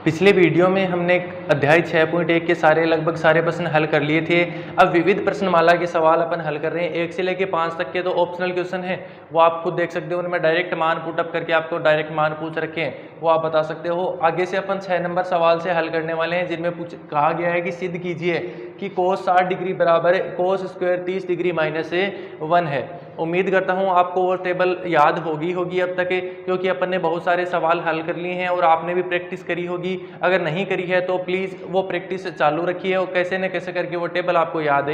पिछले वीडियो में हमने अध्याय 6.1 के लगभग सारे प्रश्न हल कर लिए थे। अब विविध प्रश्नमाला के सवाल अपन हल कर रहे हैं। 1 से लेकर 5 तक के तो ऑप्शनल क्वेश्चन हैं, वो आप खुद देख सकते हो। उनमें डायरेक्ट मान पुटअप करके आपको डायरेक्ट मान पूछ रखे हैं, वो आप बता सकते हो। आगे से अपन 6 नंबर सवाल से हल करने वाले हैं, जिनमें कहा गया है कि सिद्ध कीजिए कि कोस 60 डिग्री बराबर कोस स्क्वायर 30 डिग्री माइनस 1 है। उम्मीद करता हूँ आपको वो टेबल याद होगी अब तक, क्योंकि अपन ने बहुत सारे सवाल हल कर लिए हैं और आपने भी प्रैक्टिस करी होगी। अगर नहीं करी है तो प्लीज़ वो प्रैक्टिस चालू रखिए और कैसे न कैसे करके वो टेबल आपको याद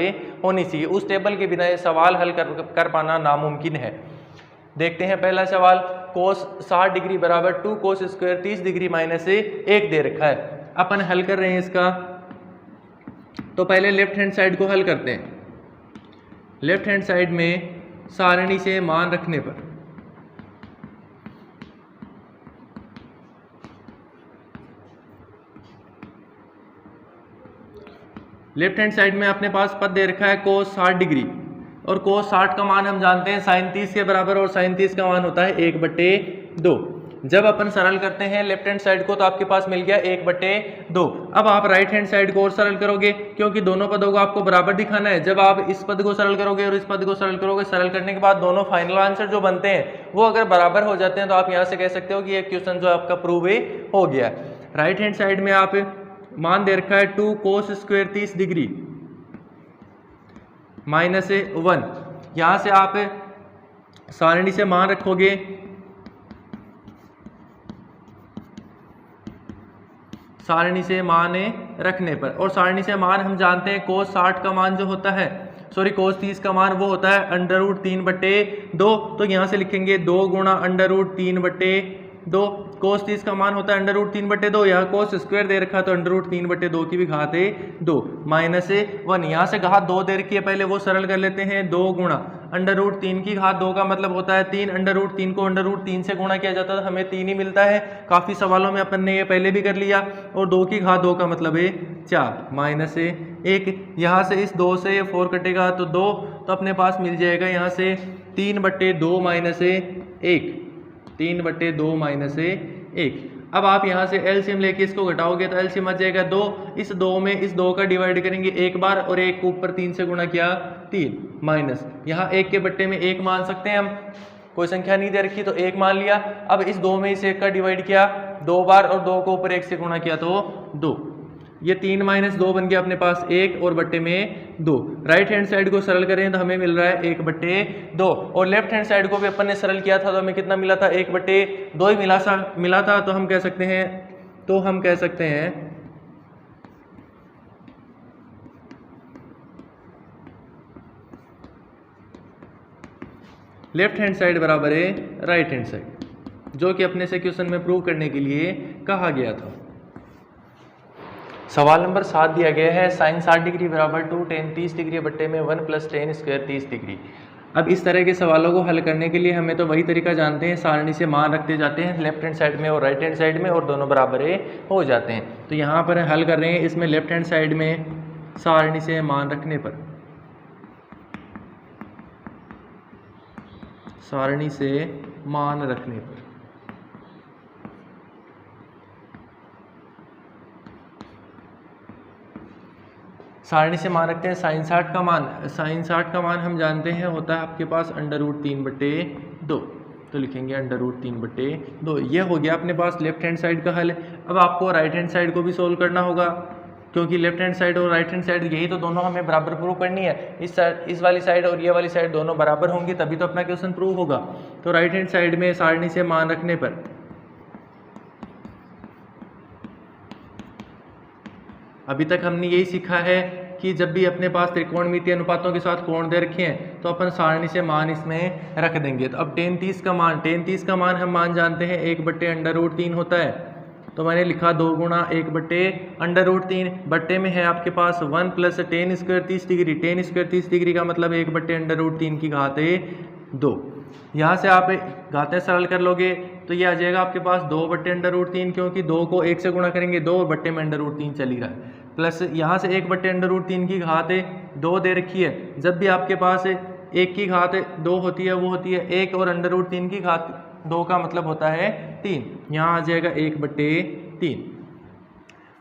होनी चाहिए। उस टेबल के बिना ये सवाल हल कर पाना नामुमकिन है। देखते हैं पहला सवाल। कोस 60 डिग्री बराबर 2 कोस स्क्वायर 30 डिग्री माइनस 1 दे रखा है। अपन हल कर रहे हैं इसका, तो पहले लेफ्ट हैंड साइड को हल करते हैं। लेफ्ट हैंड साइड में सारणी से मान रखने पर लेफ्ट हैंड साइड में अपने पास पद दे रखा है कोस 60 डिग्री, और कोस 60 का मान हम जानते हैं साइन 30 के बराबर, और साइन 30 का मान होता है 1/2। जब अपन सरल करते हैं लेफ्ट हैंड साइड को तो आपके पास मिल गया 1/2। अब आप राइट हैंड साइड को और सरल करोगे, क्योंकि दोनों पदों को आपको बराबर दिखाना है। जब आप इस पद को सरल करोगे और इस पद को सरल करोगे, सरल करने के बाद दोनों फाइनल आंसर जो बनते हैं वो अगर बराबर हो जाते हैं तो आप यहाँ से कह सकते हो कि ये क्वेश्चन जो आपका प्रूव हो गया। राइट हैंड साइड में आप मान दे रखा है 2 कोस स्क्वायर 30 डिग्री माइनस 1। यहां से आप सारणी से मान रखोगे, सारणी से मान रखने पर, और सारणी से मान हम जानते हैं कोस 60 का मान जो होता है, कोस 30 का मान वो होता है √3/2। तो यहां से लिखेंगे 2 गुणा √3/2। कोस 30 का मान होता है √3/2। यहाँ कोस स्क्वायर दे रखा है तो √3/2 की भी घात 2 माइनस 1। यहाँ से घात 2 दे रखी है, पहले वो सरल कर लेते हैं। 2 गुणा √3 की घात 2 का मतलब होता है 3। √3 को √3 से गुणा किया जाता है तो हमें 3 ही मिलता है। काफ़ी सवालों में अपन ने ये पहले भी कर लिया। और 2 की घात 2 का मतलब है 4 माइनस 1। यहाँ से इस 2 से 4 कटेगा तो 2, तो अपने पास मिल जाएगा यहाँ से 3/2 माइनस 1। 3/2 माइनस 1। अब आप यहाँ से एलसीएम लेके इसको घटाओगे तो एलसीएम आ जाएगा 2। इस 2 में इस 2 का डिवाइड करेंगे एक बार, और 1 को ऊपर 3 से गुणा किया 3 माइनस, यहाँ 1 के बट्टे में 1 मान सकते हैं हम, कोई संख्या नहीं दे रखी तो 1 मान लिया। अब इस 2 में इस 1 का डिवाइड किया 2 बार, और 2 को ऊपर 1 से गुणा किया तो 2। ये 3 माइनस 2 बन गया अपने पास 1 और बट्टे में 2। राइट हैंड साइड को सरल करें तो हमें मिल रहा है 1/2, और लेफ्ट हैंड साइड को भी अपन ने सरल किया था तो हमें कितना मिला था 1/2 ही मिला था। तो हम कह सकते हैं लेफ्ट हैंड साइड बराबर है राइट हैंड साइड, जो कि अपने से क्वेश्चन में प्रूव करने के लिए कहा गया था। सवाल नंबर 7 दिया गया है साइन 60 डिग्री बराबर 2 tan 30 डिग्री बट्टे में 1 + tan स्क्वायर 30 डिग्री। अब इस तरह के सवालों को हल करने के लिए हमें तो वही तरीका जानते हैं, सारणी से मान रखते जाते हैं लेफ्ट हैंड साइड में और राइट हैंड साइड में, और दोनों बराबर हो जाते हैं। तो यहाँ पर हल कर रहे हैं, इसमें लेफ्ट हैंड साइड में सारणी से मान रखने पर, सारणी से मान रखने पर सारणी से मान रखते हैं साइन 60 का मान हम जानते हैं होता है आपके पास √3/2। तो लिखेंगे √3/2। ये हो गया अपने पास लेफ्ट हैंड साइड का हल। अब आपको राइट हैंड साइड को भी सोल्व करना होगा, क्योंकि लेफ्ट हैंड साइड और राइट हैंड साइड यही तो दोनों हमें बराबर प्रूव करनी है। इस वाली साइड और ये वाली साइड दोनों बराबर होंगी तभी तो अपना क्वेश्चन प्रूव होगा। तो राइट हैंड साइड में सारणी से मान रखने पर अभी तक हमने यही सीखा है कि जब भी अपने पास त्रिकोणमितीय अनुपातों के साथ कोण दे रखे हैं तो अपन सारणी से मान इसमें रख देंगे। तो अब tan 30 का मान हम मान जानते हैं 1/√3 होता है। तो मैंने लिखा 2 गुणा 1/√3, बट्टे में है आपके पास 1 + tan square 30 degree. tan square 30 degree का मतलब 1/√3 की घात 2। यहाँ से आप घातें सरल कर लोगे तो ये आ जाएगा आपके पास 2/√3, क्योंकि 2 को 1 से गुणा करेंगे 2 और बट्टे में √3 चल ही रहा है, प्लस यहाँ से 1/√3 की घात 2 दे रखी है। जब भी आपके पास 1 की घात 2 होती है वो होती है 1, और √3 की घात 2 का मतलब होता है 3। यहाँ आ जाएगा 1/3।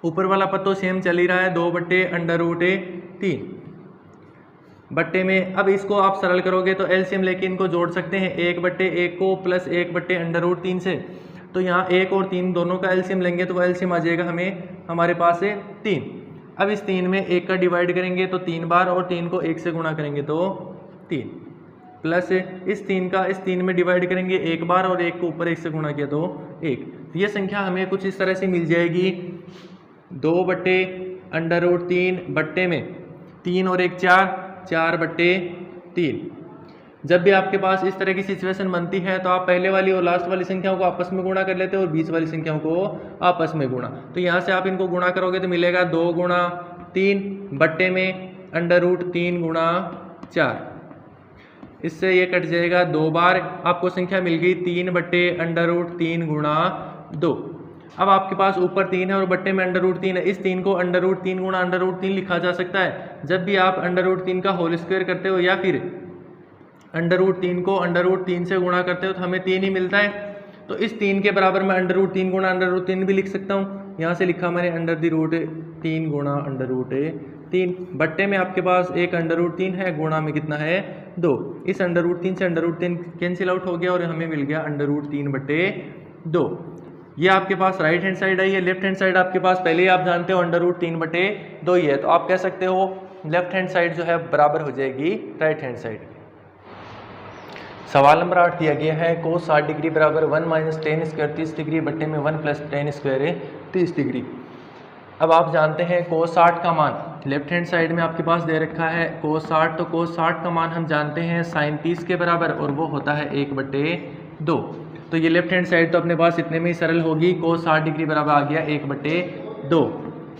ऊपर वाला पद तो सेम चल ही रहा है, 2/√3 बट्टे में। अब इसको आप सरल करोगे तो एलसीएम लेके इनको जोड़ सकते हैं, 1/1 को प्लस 1/√3 से। तो यहाँ 1 और 3 दोनों का एलसीएम लेंगे तो वो एलसीएम आ जाएगा हमें हमारे पास है 3। अब इस 3 में 1 का डिवाइड करेंगे तो 3 बार, और 3 को 1 से गुणा करेंगे तो 3, प्लस इस 3 का इस 3 में डिवाइड करेंगे 1 बार, और 1 को ऊपर 1 से गुणा किया तो 1। ये संख्या हमें कुछ इस तरह से मिल जाएगी, 2/√3 बट्टे में 3 और 1 4/3। जब भी आपके पास इस तरह की सिचुएशन बनती है तो आप पहले वाली और लास्ट वाली संख्याओं को आपस में गुणा कर लेते हो और बीच वाली संख्याओं को आपस में गुणा। तो यहाँ से आप इनको गुणा करोगे तो मिलेगा 2 गुणा 3 बट्टे में √3 गुणा 4। इससे ये कट जाएगा 2 बार, आपको संख्या मिल गई 3/√3 गुणा 2। अब आपके पास ऊपर 3 है और बट्टे में √3 है, इस 3 को √3 गुणा √3 लिखा जा सकता है। जब भी आप √3 का होल स्क्वायर करते हो या फिर √3 को √3 से गुणा करते हो तो हमें 3 ही मिलता है। तो इस 3 के बराबर मैं √3 गुणा √3 भी लिख सकता हूँ। यहाँ से लिखा मैंने √3 गुणा √3। बट्टे में आपके पास एक √3 है, गुणा में कितना है 2। इस √3 से √3 कैंसिल आउट हो गया और हमें मिल गया √3/2। ये आपके पास राइट हैंड साइड है। ये लेफ्ट हैंड साइड आपके पास पहले ही आप जानते हो √3/2 ही है, तो आप कह सकते हो लेफ्ट हैंड साइड जो है बराबर हो जाएगी राइट हैंड साइड। सवाल नंबर 8 दिया गया है, cos 60 डिग्री बराबर 1 - tan² 30 डिग्री बट्टे में 1 + tan² 30 डिग्री। अब आप जानते हैं cos 60 का मान लेफ्ट हैंड साइड में आपके पास दे रखा है cos 60, तो cos 60 का मान हम जानते हैं sin 30 के बराबर, और वो होता है 1/2। तो ये लेफ्ट हैंड साइड तो अपने पास इतने में ही सरल होगी, cos 60 डिग्री बराबर आ गया 1/2।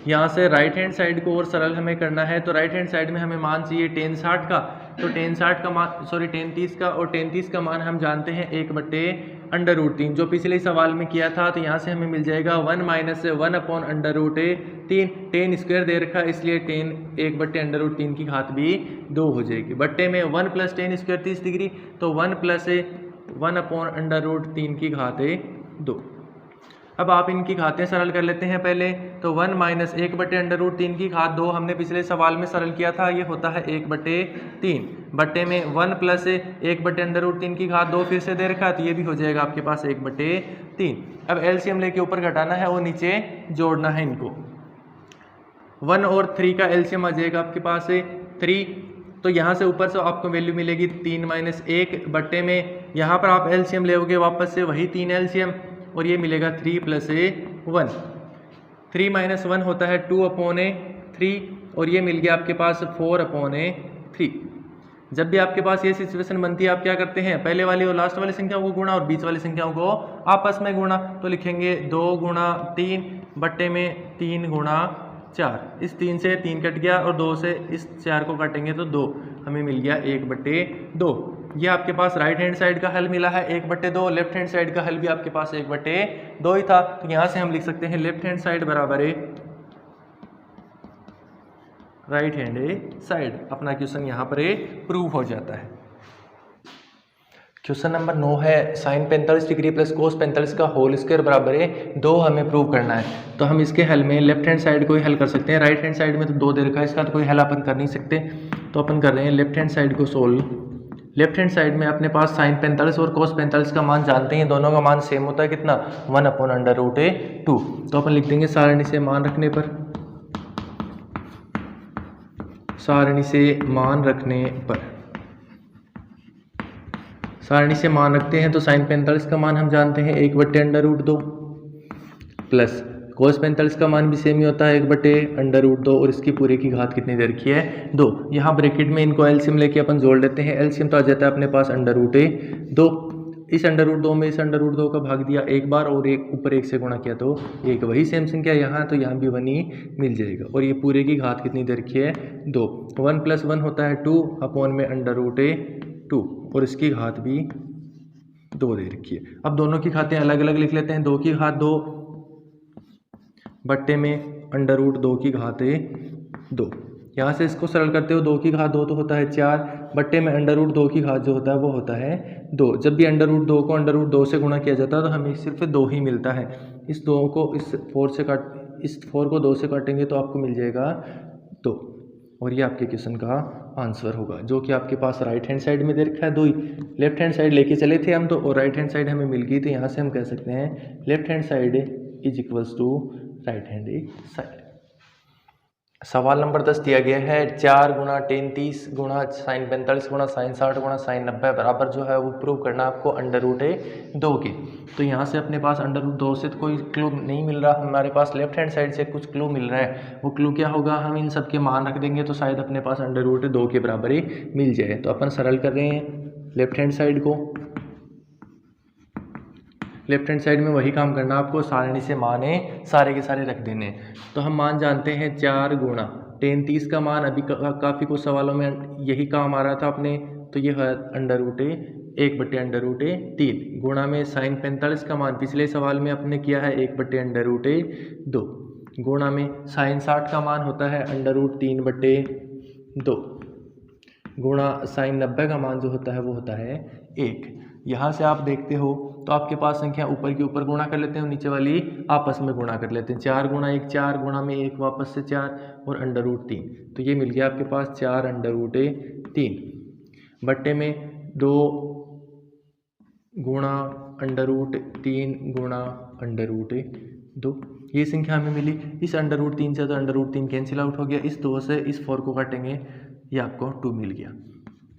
यहाँ से राइट हैंड साइड को और सरल हमें करना है, तो राइट हैंड साइड में हमें मान चाहिए tan 60 का, तो tan 60 का मान tan 30 का, और tan 30 का मान हम जानते हैं 1/√3 जो पिछले सवाल में किया था। तो यहाँ से हमें मिल जाएगा 1 - 1/√3। tan स्क्वायर दे रखा है इसलिए tan 1/√3 की घात भी 2 हो जाएगी। बट्टे में 1 + tan² 30 डिग्री, तो 1 + 1/√3 की घात 2। अब आप इनकी घातें सरल कर लेते हैं पहले। तो 1 - 1/√3 की घात 2 हमने पिछले सवाल में सरल किया था, ये होता है 1/3। बट्टे में 1 + 1/√3 की घात 2 फिर से दे रखा है, तो ये भी हो जाएगा आपके पास 1/3। अब एलसीएम लेके ऊपर घटाना है और नीचे जोड़ना है इनको। 1 और 3 का एलसीएम आ जाएगा आपके पास 3, तो यहाँ से ऊपर से आपको वैल्यू मिलेगी 3 - 1 बट्टे में यहाँ पर आप एलसीएम लेोगे वापस से वही 3 एलसीएम, और ये मिलेगा 3 + 1। 3 - 1 होता है 2/3, और ये मिल गया आपके पास 4/3। जब भी आपके पास ये सिचुएशन बनती है आप क्या करते हैं, पहले वाली और लास्ट वाली संख्याओं को गुणा और बीच वाली संख्याओं को आपस में गुणा। तो लिखेंगे 2 गुणा 3 बट्टे में 3 गुणा 4। इस 3 से 3 कट गया और 2 से इस 4 को काटेंगे तो 2, हमें मिल गया 1/2। ये आपके पास राइट हैंड साइड का हल मिला है 1/2, लेफ्ट हैंड साइड का हल भी आपके पास 1/2 ही था। तो यहाँ से हम लिख सकते हैं लेफ्ट हैंड साइड बराबर है राइट हैंड साइड। अपना क्वेश्चन यहाँ पर प्रूव हो जाता है। क्वेश्चन नंबर 9 है, sin 45 डिग्री + cos 45 का होल स्क्वायर बराबर है 2 हमें प्रूव करना है। तो हम इसके हल में लेफ्ट हैंड साइड को ही हल कर सकते हैं। राइट हैंड साइड में तो 2 दे रखा है, इसका तो कोई हल अपन कर नहीं सकते, तो अपन कर रहे हैं लेफ्ट हैंड साइड को सोल्व। लेफ्ट हैंड साइड में अपने पास sin 45 और cos 45 का मान जानते हैं, दोनों का मान सेम होता है कितना 1/√2। तो अपन लिख देंगे सारणी से मान रखने पर, सारणी से मान रखने पर, सारणी से मान रखते हैं तो sin 45 का मान हम जानते हैं 1/√2 प्लस cos 45 का मान भी सेम ही होता है 1/√2, और इसकी पूरे की घात कितनी दे रखी है 2। यहाँ ब्रैकेट में इनको एलसीएम लेके अपन जोड़ लेते हैं। एलसीएम तो आ जाता है अपने पास √2। इस √2 में इस √2 का भाग दिया 1 बार और एक ऊपर 1 से गुणा किया तो 1। वही सेम संख्या यहाँ, तो यहाँ भी 1 ही मिल जाएगा। और ये पूरे की घात कितनी दे रखी है 2। 1 + 1 होता है 2/√2, और इसकी घात भी 2 दे रखी है। अब दोनों की घातें अलग अलग लिख लेते हैं। 2 की घात 2 बट्टे में √2 की घात 2। यहाँ से इसको सरल करते हो 2 की घात 2 तो होता है 4 बट्टे में √2 की घात जो होता है वो होता है 2। जब भी √2 को √2 से गुणा किया जाता है तो हमें सिर्फ 2 ही मिलता है। इस 2 को इस 4 से काट, इस 4 को 2 से काटेंगे तो आपको मिल जाएगा 2, और ये आपके क्वेश्चन का आंसर होगा, जो कि आपके पास राइट हैंड साइड में दे रखा है 2 ही। लेफ्ट हैंड साइड लेके चले थे हम तो, और राइट हैंड साइड हमें मिल गई, तो यहाँ से हम कह सकते हैं left hand side is equals to right hand side. सवाल नंबर 10 दिया गया है 4 गुणा टेन 30 गुणा साइन 45 गुणा साइन 60 गुणा साइन 90 बराबर जो है वो प्रूव करना आपको √2 के। तो यहाँ से अपने पास √2 से तो कोई क्लू नहीं मिल रहा, हमारे पास लेफ्ट हैंड साइड से कुछ क्लू मिल रहा है। वो क्लू क्या होगा, हम इन सब के मान रख देंगे तो शायद अपने पास √2 के बराबर ही मिल जाए। तो अपन सरल कर रहे हैं लेफ्ट हैंड साइड को। लेफ्ट हैंड साइड में वही काम करना आपको, सारणी से माने सारे के सारे रख देने। तो हम मान जानते हैं 4 गुणा टेन 30 का मान, अभी काफ़ी कुछ सवालों में यही काम आ रहा था अपने, तो ये है √1/√3 गुणा में साइन 45 का मान, पिछले सवाल में अपने किया है 1/√2 गुणा में साइन 60 का मान होता है √3/2 गुणा साइन 90 का मान जो होता है वो होता है 1। यहाँ से आप देखते हो तो आपके पास संख्या ऊपर के ऊपर गुणा कर लेते हैं, नीचे वाली आपस में गुणा कर लेते हैं। 4 गुणा 1 4 गुणा में 1 वापस से 4 और √3, तो ये मिल गया आपके पास 4√3 बट्टे में 2 गुणा √3 गुणा √2, ये संख्या हमें मिली। इस √3 से तो √3 कैंसिल आउट हो गया, इस 2 से इस 4 को काटेंगे, ये आपको 2 मिल गया।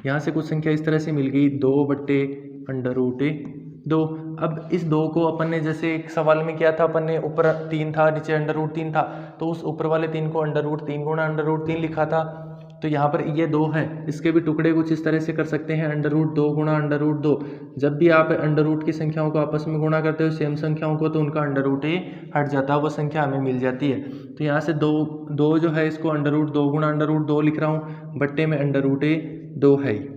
यहाँ से कुछ संख्या इस तरह से मिल गई 2/√2। अब इस 2 को अपन ने जैसे एक सवाल में किया था, अपन ने ऊपर 3 था नीचे √3 था, तो उस ऊपर वाले 3 को √3 गुणा √3 लिखा था। तो यहाँ पर ये 2 है, इसके भी टुकड़े कुछ इस तरह से कर सकते हैं √2 गुणा √2। जब भी आप √ की संख्याओं को आपस में गुणा करते हो सेम संख्याओं को, तो उनका √a हट जाता है, वो संख्या हमें मिल जाती है। तो यहाँ से 2 जो है इसको √2 गुणा √2 लिख रहा हूँ, बट्टे में √2 है।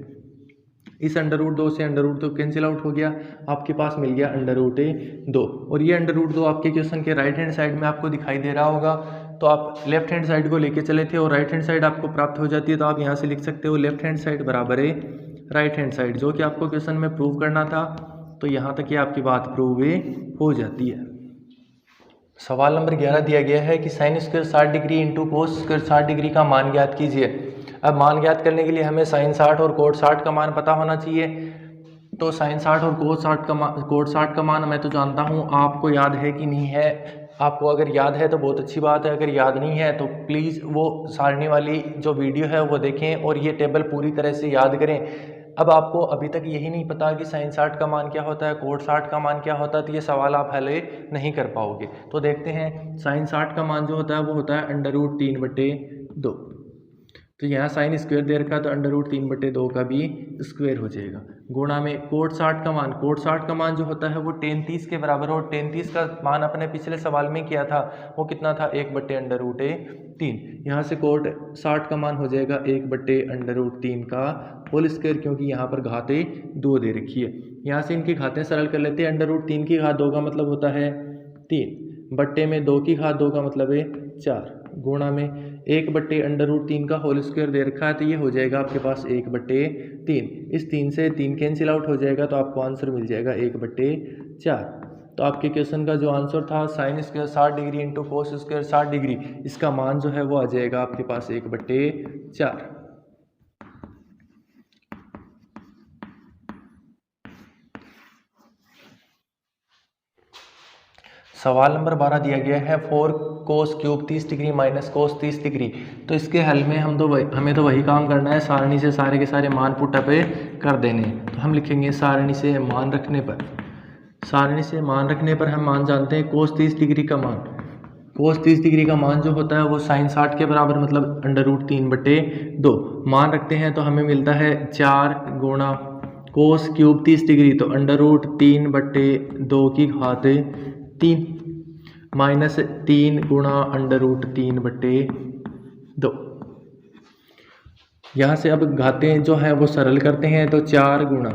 इस √2 से √2 कैंसिल आउट हो गया, आपके पास मिल गया √2, और ये √2 आपके क्वेश्चन के राइट हैंड साइड में आपको दिखाई दे रहा होगा। तो आप लेफ्ट हैंड साइड को लेके चले थे और राइट हैंड साइड आपको प्राप्त हो जाती है, तो आप यहाँ से लिख सकते हो लेफ्ट हैंड साइड बराबर है राइट हैंड साइड, जो कि आपको क्वेश्चन में प्रूव करना था। तो यहाँ तक ये आपकी बात प्रूव हो जाती है। सवाल नंबर 11 दिया गया है कि sine square 60 degree into cos square 60 degree का मान ज्ञात कीजिए। अब मान ज्ञात करने के लिए हमें साइन 60 और कोट 60 का मान पता होना चाहिए। तो साइन 60 और कोट 60 का मान मैं तो जानता हूँ, आपको याद है कि नहीं है। आपको अगर याद है तो बहुत अच्छी बात है, अगर याद नहीं है तो प्लीज़ वो सारणी वाली जो वीडियो है वो देखें और ये टेबल पूरी तरह से याद करें। अब आपको अभी तक यही नहीं पता कि साइन 60 का मान क्या होता है, कोट 60 का मान क्या होता है, तो ये सवाल आप हल नहीं कर पाओगे। तो देखते हैं, साइन 60 का मान जो होता है वो होता है √3/2। तो यहाँ साइन स्क्वायर दे रखा है तो √3/2 का भी स्क्वायर हो जाएगा। गुणा में कोट 60 का मान जो होता है वो टेन 30 के बराबर, और टेन 30 का मान अपने पिछले सवाल में किया था, वो कितना था 1/√3। यहाँ से कोट 60 का मान हो जाएगा 1/√3 का होल स्क्वायर, क्योंकि यहाँ पर घातें 2 दे रखी है। यहाँ से इनकी घातें सरल कर लेते हैं। √3 की घात 2 का मतलब होता है 3, बट्टे में 2 की घात 2 का मतलब है 4, गुणा में 1/√3 का होल स्क्वायर दे रखा है, तो ये हो जाएगा आपके पास 1/3। इस 3 से 3 कैंसिल आउट हो जाएगा, तो आपको आंसर मिल जाएगा 1/4। तो आपके क्वेश्चन का जो आंसर था sine square 60 degree into cos square 60 degree, इसका मान जो है वो आ जाएगा आपके पास 1/4। सवाल नंबर 12 दिया गया है 4 cos cube 30 degree minus cos 30 degree. तो इसके हल में हमें तो वही काम करना है, सारणी से सारे के सारे मान पुट अप कर देने। तो हम लिखेंगे सारणी से मान रखने पर हम मान जानते हैं कोस 30 डिग्री का मान। कोस 30 डिग्री का मान जो होता है वो साइन 60 के बराबर, मतलब √3/2 मान रखते हैं। तो हमें मिलता है 4 गुणा कोस क्यूब 30 डिग्री, तो √3/2 की घात 3 माइनस 3 गुणा √3/2। यहाँ से अब घातें जो है वो सरल करते हैं, तो 4 गुणा,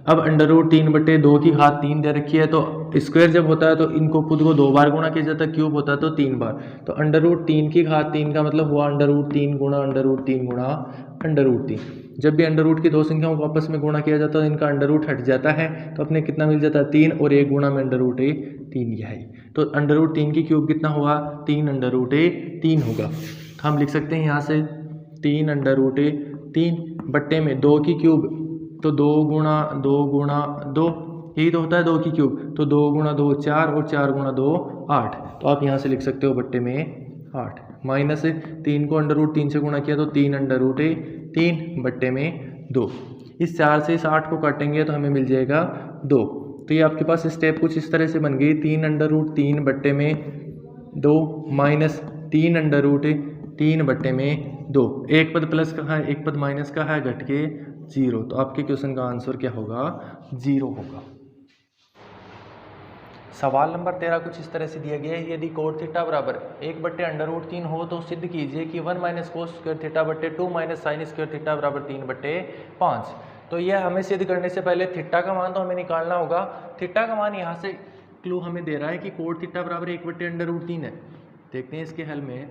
अब √3/2 की घात 3 दे रखी है, तो स्क्वायर जब होता है तो इनको खुद को 2 बार गुणा किया जाता है, क्यूब होता है तो 3 बार। तो √3 की घात 3 का मतलब हुआ √3 गुणा √3 गुणा √3। जब भी अंडर रूट की दो संख्याओं को आपस में गुणा किया जाता है तो इनका अंडर रूट हट जाता है, तो अपने कितना मिल जाता है 3, और 1 गुणा में √3 यह है। तो √3 की क्यूब कितना हुआ 3 √3 होगा। तो हम लिख सकते हैं यहाँ से 3 √3 बट्टे में 2 की क्यूब, तो 2 गुणा 2 यही तो होता है 2 की क्यूब, तो 2 गुणा 2 4 और 4 गुणा 2 8। तो आप यहाँ से लिख सकते हो बट्टे में 8, माइनस 3 को √3 से गुणा किया तो 3 √3 बट्टे में 2। इस 4 से इस 8 को काटेंगे तो हमें मिल जाएगा 2। तो ये आपके पास स्टेप कुछ इस तरह से बन गई, 3 √3 बट्टे में 2 माइनस 3 √3 बट्टे में 2। एक पद प्लस का है, एक पद माइनस का है, घट के 0। तो आपके क्वेश्चन का आंसर क्या होगा 0 होगा। सवाल नंबर 13 कुछ इस तरह से दिया गया है, यदि कोट थीटा बराबर 1/√3 हो तो सिद्ध कीजिए कि 1 - cos स्क्वायर थीटा बट्टे 2 - sin स्क्वायर थीटा बराबर 3/5। तो यह हमें सिद्ध करने से पहले थीटा का मान तो हमें निकालना होगा। थीटा का मान यहाँ से क्लू हमें दे रहा है कि कोट थीटा बराबर 1/√3 है। देखते हैं इसके हल में।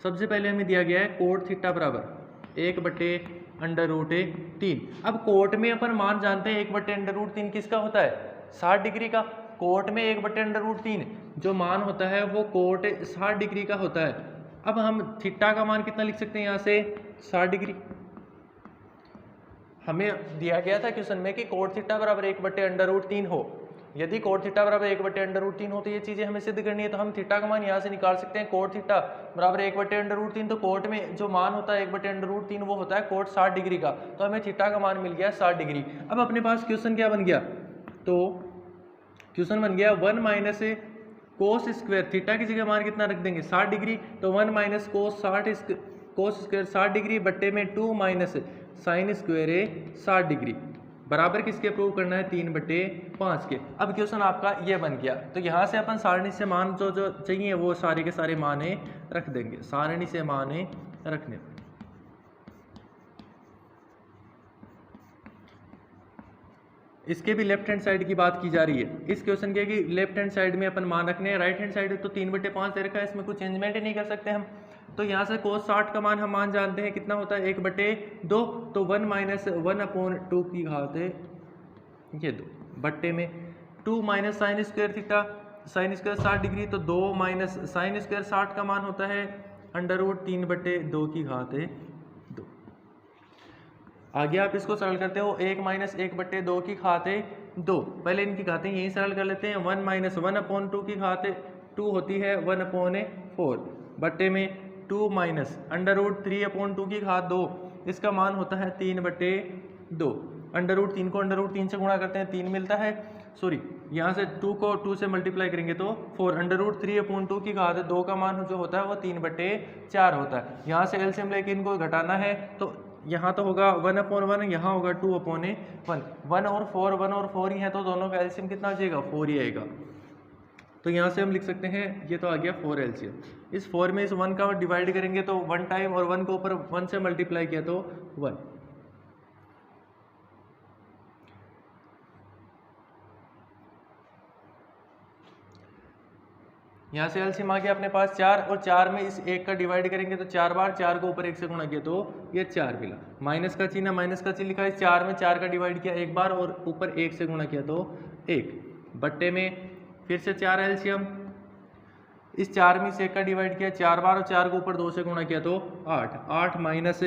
सबसे पहले हमें दिया गया है कोट थीटा बराबर 1/√3। अब कोट में अपन मान जानते हैं 1/√3 किसका होता है 60 डिग्री का। कोट में 1/√3 जो मान होता है वो कोट 60 डिग्री का होता है। अब हम थीटा का मान कितना लिख सकते हैं यहाँ से 60 डिग्री। हमें दिया गया था क्वेश्चन में कि कोट थीटा बराबर 1/√3 हो। यदि कोट थीटा बराबर 1/√3 हो तो ये चीजें हमें सिद्ध करनी है। तो हम थीटा का मान यहाँ से निकाल सकते हैं। कोट थीटा बराबर 1/√3, तो कोट में जो मान होता है 1/√3 वो होता है कोट 60 डिग्री का। तो हमें थीटा का मान मिल गया 60 डिग्री। अब अपने पास क्वेश्चन क्या बन गया, तो क्वेश्चन बन गया 1 - cos स्क्वायर थीटा की जगह मान कितना रख देंगे 60 डिग्री। तो 1 - cos स्क्वायर 60 डिग्री बट्टे में 2 - sin स्क्वायर 60 डिग्री बराबर किसके प्रूव करना है 3/5 के। अब क्वेश्चन आपका ये बन गया। तो यहाँ से अपन सारणी से मान जो चाहिए वो सारे के सारे माने रख देंगे। सारणी से माने रखने पर इसके भी लेफ्ट हैंड साइड की बात की जा रही है। इस क्वेश्चन के कि लेफ्ट हैंड साइड में अपन मान रखने हैं, राइट हैंड साइड तो 3/5 दे रखा है, इसमें कुछ चेंजमेंट ही नहीं कर सकते हम। तो यहाँ से cos 60 का मान हम मान जानते हैं कितना होता है 1/2। तो 1 - 1/2 की घात है ये 2 बट्टे में 2 - sin square theta sin square 60 degree, तो 2 - sin स्क्वायर 60 का मान होता है √3/2 की घात है 2। आगे आप इसको सरल करते हो 1 - 1/2 की घात है 2। पहले इनकी घातें यही सरल कर लेते हैं। 1 - 1/2 की घात 2 होती है 1/4 बट्टे में 2 - √3/2 की घात 2, इसका मान होता है 3/2। √3 को √3 से गुणा करते हैं 3 मिलता है, सॉरी यहाँ से 2 को 2 से मल्टीप्लाई करेंगे तो 4। √3/2 की घात 2 का मान जो होता है वो 3/4 होता है। यहाँ से एलसीएम लेके इनको घटाना है तो यहाँ तो होगा 1/1, यहाँ होगा 2/1। 1 और 4 ही है तो दोनों का एलसीएम कितना आ जाएगा 4 ही आएगा। तो यहाँ से हम लिख सकते हैं ये तो आ गया 4 एलसीएम। इस 4 में इस 1 का डिवाइड करेंगे तो 1 टाइम, और 1 को ऊपर 1 से मल्टीप्लाई किया तो 1। यहाँ से एलसीएम आ गया अपने पास 4, और 4 में इस 1 का डिवाइड करेंगे तो 4 बार, 4 को ऊपर 1 से गुणा किया तो ये 4 मिला। माइनस का चिन्ह लिखा है, 4 में 4 का डिवाइड किया 1 बार और ऊपर 1 से गुणा किया तो 1 बट्टे में फिर से 4 एलसीएम। इस 4 में इस 1 का डिवाइड किया 4 बार और 4 को ऊपर 2 से गुणा किया तो 8 माइनस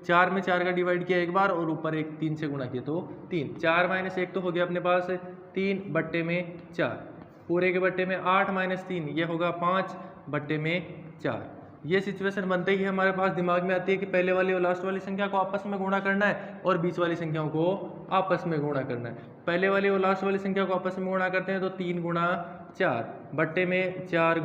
4 में 4 का डिवाइड किया 1 बार और ऊपर 1 3 से गुणा किया तो 3। 4 - 1 तो हो गया अपने पास 3 बट्टे में 4, पूरे के बट्टे में 8 - 3 ये होगा 5 बट्टे में 4। ये सिचुएशन बनते ही हमारे पास दिमाग में आती है कि पहले वाली और लास्ट वाली संख्या को आपस में गुणा करना है और बीच वाली संख्याओं को आपस में गुणा करना है। पहले वाली और लास्ट वाली संख्या को आपस में गुणा करते हैं तो 3 × 4 बट्टे में 4 ×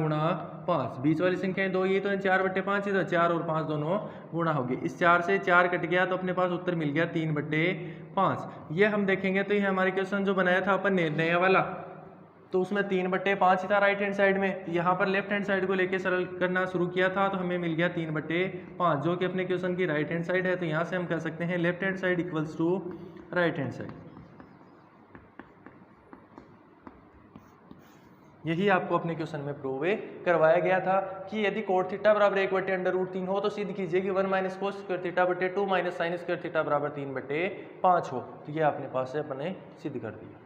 5। बीच वाली संख्याएं 2 ये तो 4/5 ही, तो 4 और 5 दोनों गुणा हो गए। इस 4 से 4 कट गया तो अपने पास उत्तर मिल गया 3/5। ये हम देखेंगे तो ये हमारे क्वेश्चन जो बनाया था अपन ने नया वाला, तो उसमें 3/5 ही था राइट हैंड साइड में। यहाँ पर लेफ्ट हैंड साइड को लेके सरल करना शुरू किया था तो हमें मिल गया 3/5 जो कि अपने क्वेश्चन की राइट हैंड साइड है। तो यहाँ से हम कह सकते हैं left hand side equals to right hand side. यही आपको अपने क्वेश्चन में प्रूव करवाया गया था कि यदि कोट थीटा बराबर 1/√3 हो तो सिद्ध कीजिए कि 1 माइनस कोस स्क्वायर थीटा बटे 2 माइनस साइन स्क्वायर थीटा बराबर 3/5 हो। तो ये अपने पास से अपने सिद्ध कर दिया।